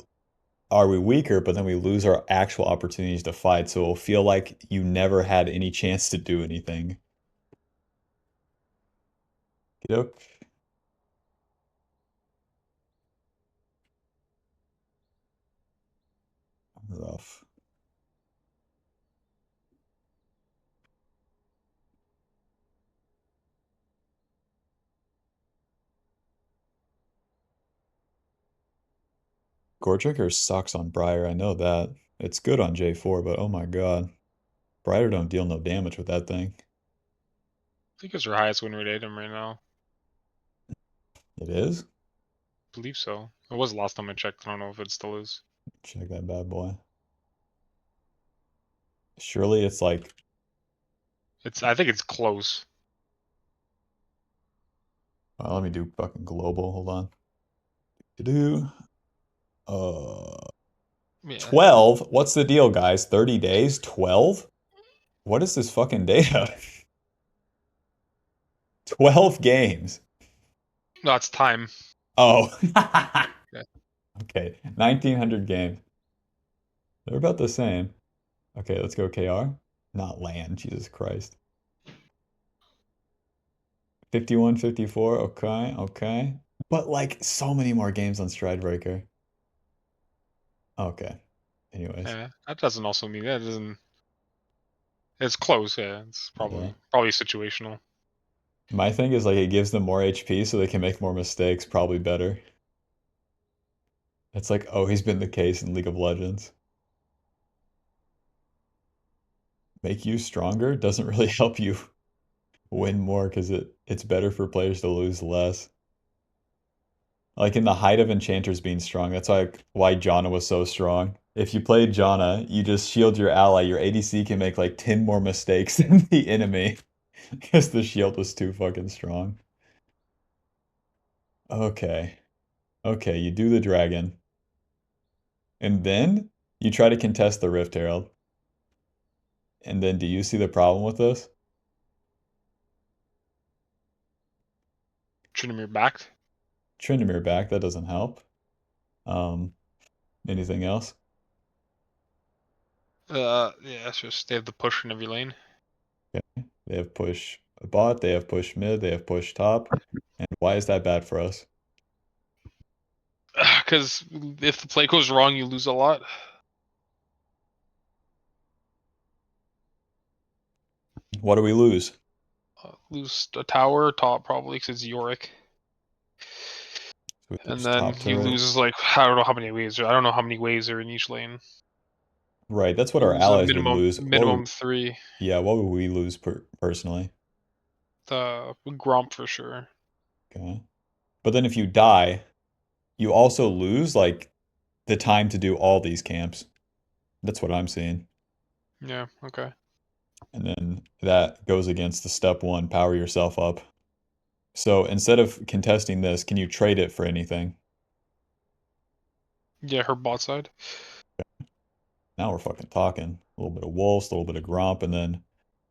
are we weaker, but then we lose our actual opportunities to fight. So it'll feel like you never had any chance to do anything. Okey rough. Goredrinker sucks on Briar, I know that. It's good on J4, but oh my god. Briar don't deal no damage with that thing. I think it's her highest win rate item right now. It is? Believe so. It was the last time I checked. I don't know if it still is. Check that bad boy. Surely it's like, I think it's close. let me do fucking global. Hold on. Do uh Yeah. 12? What's the deal, guys? 30 days? 12? What is this fucking data? 12 games. No, it's time. Oh. Yeah. Okay. 1900 games. They're about the same. Okay, let's go KR. Not land, Jesus Christ. 51, 54. Okay, okay. But like so many more games on Stridebreaker. Okay. Anyways, Yeah. That doesn't also mean that doesn't. It's close. Yeah. It's yeah. probably situational. My thing is like it gives them more HP so they can make more mistakes, probably better. It's like always been the case in League of Legends. Make you stronger doesn't really help you win more because it's better for players to lose less. Like in the height of enchanters being strong, that's why Janna was so strong. If you played Janna, you just shield your ally. Your ADC can make like 10 more mistakes than the enemy because the shield was too fucking strong. Okay. Okay, you do the dragon. And then you try to contest the Rift Herald. And then do you see the problem with this? Tryndamere backed. Tryndamere back, that doesn't help. Um, anything else? Yeah. It's just they have the push in every lane. Okay. They have push bot, they have push mid, they have push top. And why is that bad for us? Because if the play goes wrong, you lose a lot. What do we lose? Lose a tower top probably because it's Yorick. We And lose then top you turret. lose like I don't know how many waves. I don't know how many waves are in each lane. Right, that's what You our lose a allies would minimum lose. minimum 3. Yeah, what would we lose personally? The Gromp for sure. Okay. But then if you die, you also lose like the time to do all these camps. That's what I'm seeing. Yeah. Okay. And then that goes against the step one, power yourself up. So instead of contesting this, can you trade it for anything? Yeah. Her bot side. Now we're fucking talking. A little bit of Wolves, a little bit of Grump, and then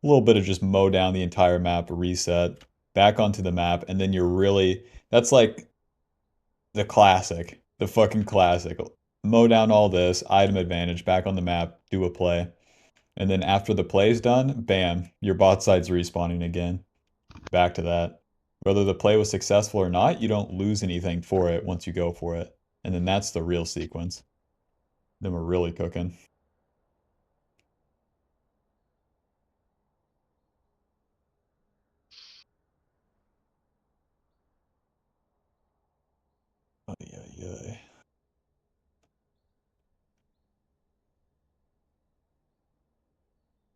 a little bit of just mow down the entire map, reset, back onto the map, and then you're really, that's like the classic, the fucking classic. Mow down all this, item advantage, back on the map, do a play. And then after the play's done, bam, your bot side's respawning again. Back to that. Whether the play was successful or not, you don't lose anything for it once you go for it. And then that's the real sequence. Then we're really cooking. Ay, ay, ay.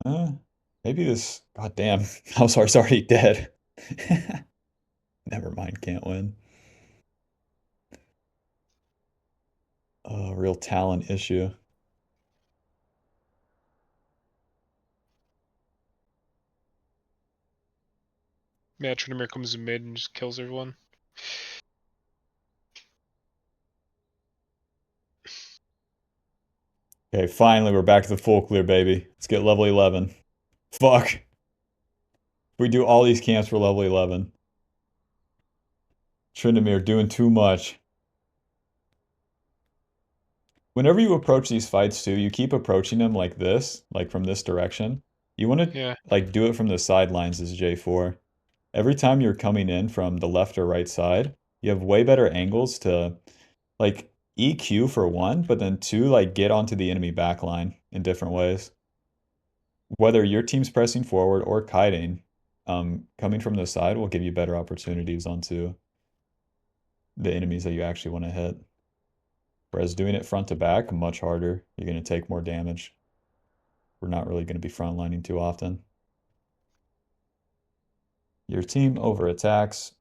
Uh, maybe this. God damn. Househeart's already dead. Never mind, can't win. Real talent issue. Yeah. Tryndamere comes in mid and just kills everyone. Okay, finally we're back to the full clear, baby. Let's get level 11. Fuck. We do all these camps for level 11. Tryndamere doing too much. Whenever you approach these fights too, you keep approaching them like this, like from this direction. You want to Yeah. like do it from the sidelines as J4. Every time you're coming in from the left or right side, you have way better angles to like EQ for one, but then two, like get onto the enemy backline in different ways. Whether your team's pressing forward or kiting, coming from the side will give you better opportunities onto the enemies that you actually want to hit. Whereas doing it front to back, much harder. You're going to take more damage. We're not really going to be frontlining too often. Your team over attacks.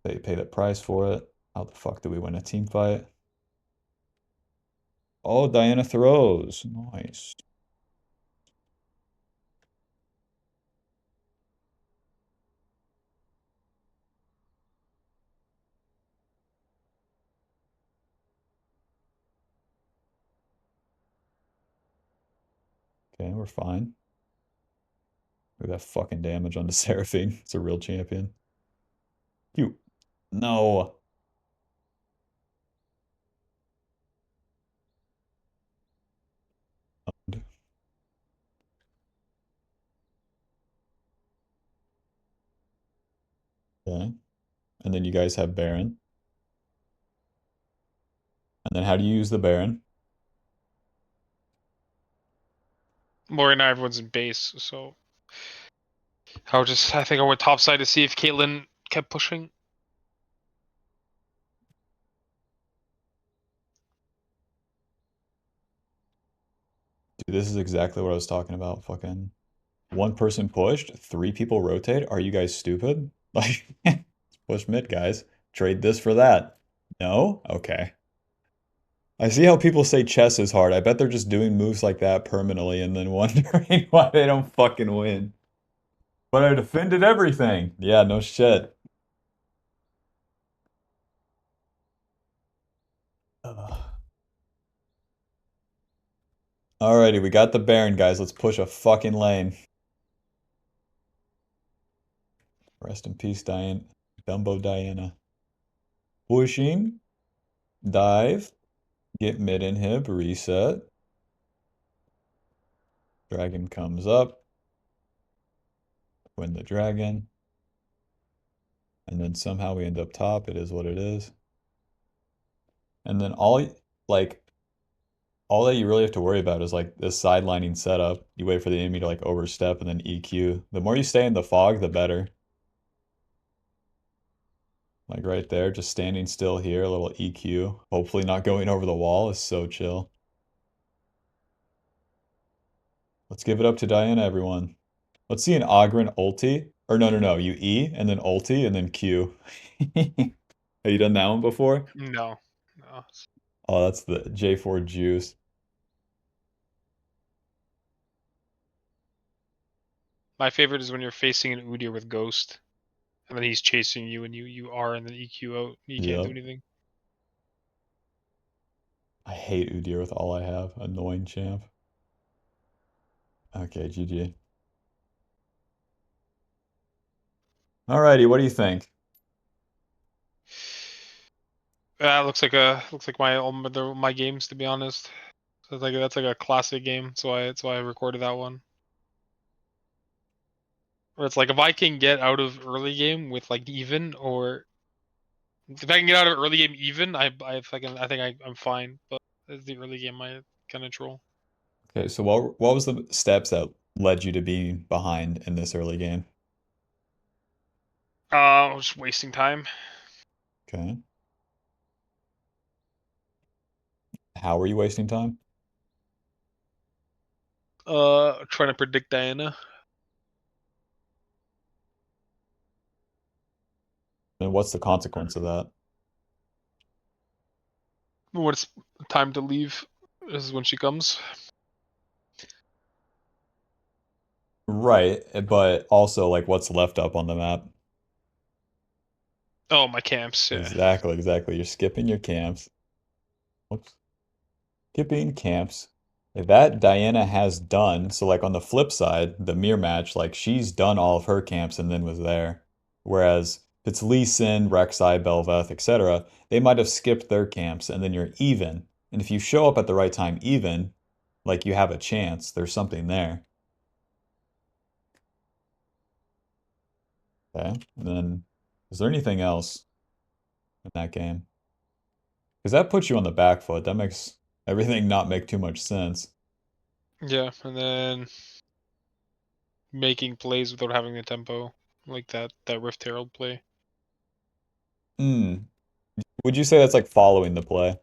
They pay the price for it. How the fuck do we win a team fight? Oh, Diana throws. Nice. Okay, we're fine. Look at that fucking damage on the Seraphine. It's a real champion. You. No. Okay. And then you guys have Baron. And then how do you use the Baron? More now everyone's in base, so I think I went top side to see if Caitlyn kept pushing. Dude, this is exactly what I was talking about. Fucking one person pushed, three people rotate. Are you guys stupid? Like, push mid, guys. Trade this for that. No? Okay. I see how people say chess is hard. I bet they're just doing moves like that permanently and then wondering why they don't fucking win. But I defended everything. Yeah, no shit. Ugh. Alrighty, we got the Baron, guys. Let's push a fucking lane. Rest in peace, Diane. Dumbo Diana. Pushing. Dive. Get mid inhib. Reset. Dragon comes up. Win the dragon. And then somehow we end up top. It is what it is. And then like, all that you really have to worry about is like this sidelining setup. You wait for the enemy to like overstep and then EQ. The more you stay in the fog, the better. Like right there, just standing still here, a little EQ. Hopefully not going over the wall is so chill. Let's give it up to Diana, everyone. Let's see an Ogren ulti. Or no, no, no. You E and then ulti and then Q. Have you done that one before? No, no. Oh, that's the J4 juice. My favorite is when you're facing an Udyr with Ghost, and then he's chasing you, and you are, and then EQ out. You can't do Yep. anything. I hate Udyr with all I have. Annoying champ. Okay, GG. Alrighty, what do you think? Looks like my games, to be honest. So that's like a classic game. That's why I recorded that one. Where it's like if I can get out of early game with like even, or if I can get out of early game even, I think I'm fine. But it's the early game I kind of troll. Okay, so what was the steps that led you to being behind in this early game? Just wasting time. Okay. How were you wasting time? Trying to predict Diana. And what's the consequence of that? When it's time to leave, is when she comes. Right, but also like what's left up on the map? Oh, my camps. Yeah. Exactly, exactly. You're skipping your camps. Whoops. Skipping camps. That Diana has done. So like on the flip side, the mirror match, like she's done all of her camps and then was there. Whereas if it's Lee Sin, Rek'Sai, Bel'Veth, etc., they might have skipped their camps and then you're even. And if you show up at the right time even, like you have a chance, there's something there. Okay. And then is there anything else in that game? Because that puts you on the back foot. That makes everything not make too much sense. Yeah, and then making plays without having the tempo, like that Rift Herald play. Hmm. Would you say that's like following the play?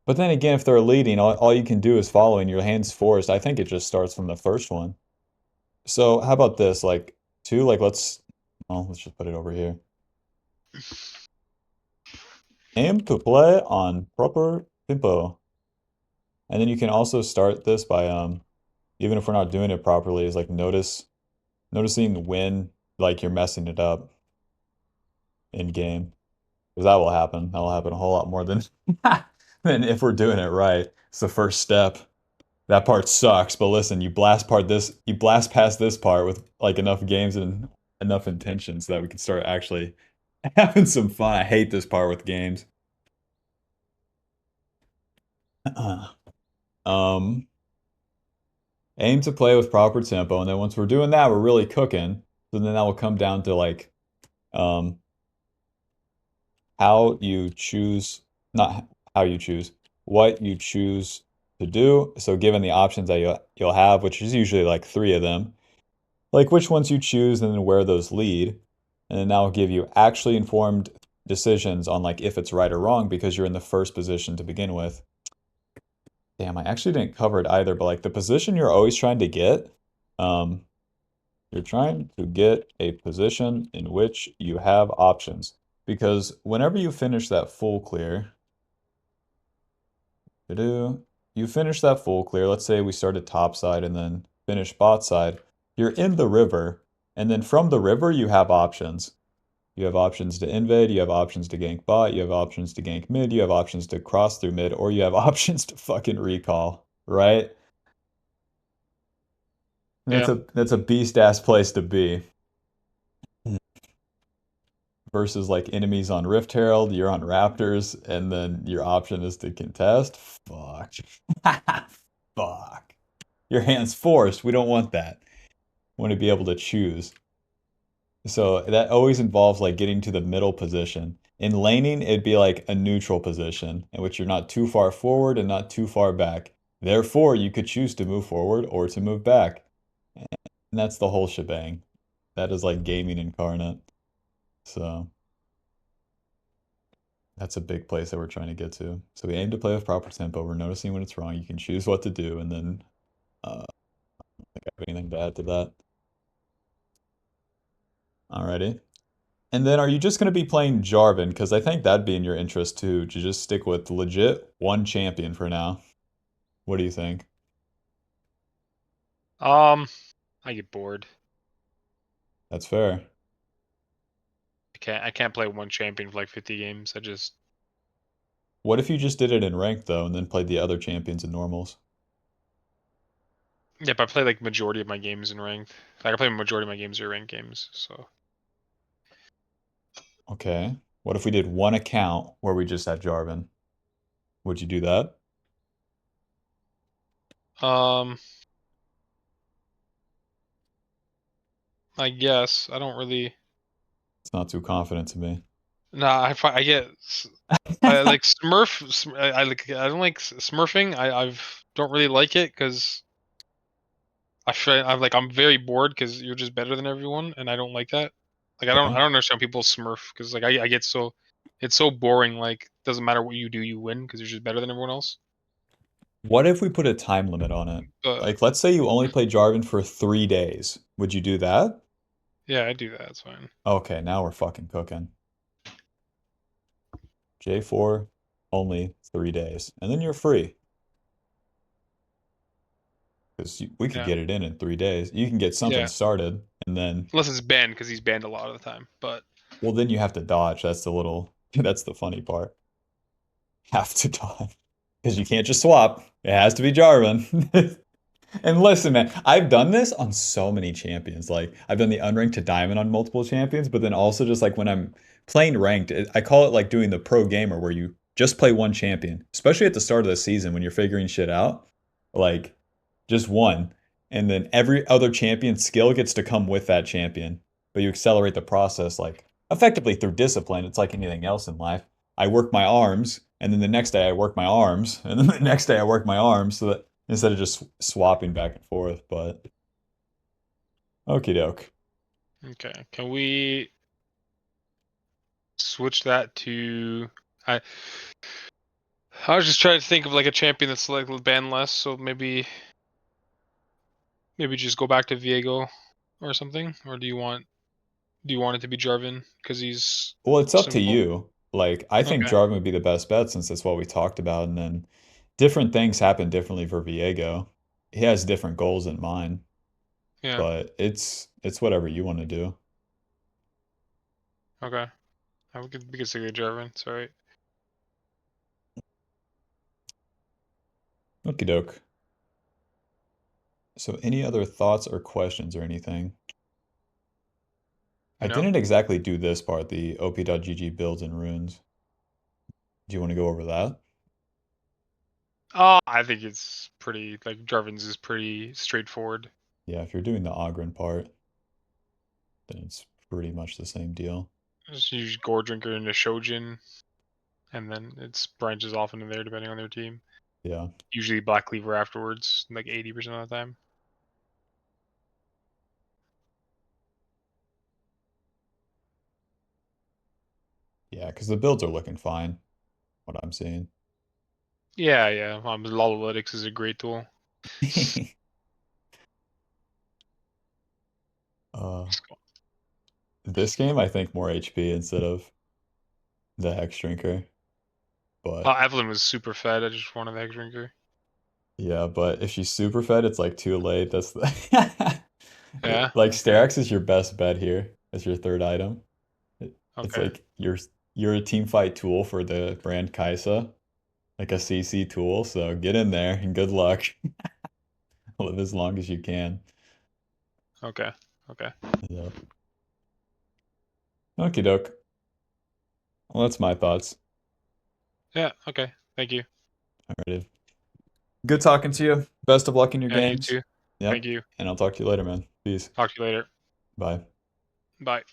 But then again, if they're leading, all you can do is follow and your hand's forced. I think it just starts from the first one. So how about this? Like two, like let's just put it over here. Aim to play on proper tempo. And then you can also start this by even if we're not doing it properly, is like noticing when like you're messing it up in game. Because that will happen. That will happen a whole lot more than than if we're doing it right. It's the first step. That part sucks, but listen, you blast past this part with like enough games and enough intention so that we can start actually having some fun. I hate this part with games. Um, Aim to play with proper tempo, and then once we're doing that, we're really cooking. So then that will come down to like um how you choose, not how you choose, what you choose to do. So given the options that you'll have, which is usually like three of them, like which ones you choose and then where those lead. And then that will give you actually informed decisions on like if it's right or wrong because you're in the first position to begin with. Damn, I actually didn't cover it either, but like the position you're always trying to get, um, you're trying to get a position in which you have options. Because whenever you finish that full clear, you finish that full clear, let's say we started top side and then finish bot side, you're in the river, and then from the river you have options. You have options to invade, you have options to gank bot, you have options to gank mid, you have options to cross through mid, or you have options to fucking recall, right? Yeah. That's a beast ass place to be. Versus like enemies on Rift Herald, you're on Raptors, and then your option is to contest. Fuck. Fuck. Your hand's forced. We don't want that. We want to be able to choose. So that always involves like getting to the middle position. In laning, it'd be like a neutral position in which you're not too far forward and not too far back. Therefore, you could choose to move forward or to move back. And that's the whole shebang. That is like gaming incarnate. So that's a big place that we're trying to get to. So we aim to play with proper tempo. We're noticing when it's wrong. You can choose what to do, and then think I have anything to add to that. Alrighty. And then are you just going to be playing Jarvan? Because I think that'd be in your interest too, to just stick with legit one champion for now. What do you think? Um, I get bored. That's fair. I can't play one champion for like 50 games. I just What if you just did it in ranked though, and then played the other champions in normals? Yep, I play like majority of my games in ranked. Like I play majority of my games are ranked games. So Okay. What if we did one account where we just had Jarvan? Would you do that? um, I guess I don't really. It's not too confident to me. Nah, I get. I like I like. I don't like Smurfing. I've don't really like it because I'm very bored because you're just better than everyone, and I don't like that. Like I Okay. don't understand people Smurf because like I get so it's so boring. Like doesn't matter what you do, you win because you're just better than everyone else. What if we put a time limit on it? But Like, let's say you only play Jarvan for 3 days. Would you do that? yeah, I do that. It's fine. Okay, now we're fucking cooking. J4, only 3 days. And then you're free. Because we could Yeah, get it in 3 days. You can get something yeah. started, and then, Unless it's banned because he's banned a lot of the time. But well, then you have to dodge. That's the funny part. Have to dodge. Because you can't just swap. It has to be Jarvan. And listen, man, I've done this on so many champions. Like I've done the unranked to diamond on multiple champions, but then also just like when I'm playing ranked, I call it like doing the pro gamer where you just play one champion, especially at the start of the season when you're figuring shit out. Like just one. And then every other champion skill gets to come with that champion. But you accelerate the process like effectively through discipline. It's like anything else in life. I work my arms, and then the next day I work my arms, and then the next day I work my arms so that instead of just swapping back and forth. But okie doke. okay, can we switch that to? I I was just trying to think of like a champion that's like banned less. So maybe just go back to Viego or something. Or do you want? Do you want it to be Jarvan because he's Well, it's up to simple? you. Like, I think Okay. Jarvan would be the best bet since that's what we talked about, and then different things happen differently for Viego. He has different goals in mind, Yeah. but it's whatever you want to do. Okay. We could stick with Jarvan. It's alright. Okie doke. So, any other thoughts or questions or anything? I No. didn't exactly do this part, the op.gg builds and runes. Do you want to go over that? I think it's pretty like Jarvan's is pretty straightforward. Yeah, if you're doing the Ogren part, then it's pretty much the same deal. Just use Gore Drinker into Shojin, and then it's branches off into there depending on their team. Yeah. Usually Black Cleaver afterwards, like 80% of the time. Yeah, because the builds are looking fine, what I'm seeing. Yeah, yeah. Lolalytics is a great tool. Uh, this game, I think more HP instead of the Hex Drinker. But Evelyn was super fed. I just wanted the Egg Drinker. yeah, but if she's super fed, it's like too late. That's the Yeah. like Okay. Sterak's is your best bet here as your third item. It's Okay. like you're a team fight tool for the brand Kaisa, like a CC tool. So get in there and good luck. Live as long as you can. Okay. Okay. Yep. Okie doke. Well, that's my thoughts. Yeah. Okay. Thank you. Alrighty. Good talking to you. Best of luck in your Yeah. You games. too. Thank Yep. you. And I'll talk to you later, man. Peace. Talk to you later. Bye. Bye.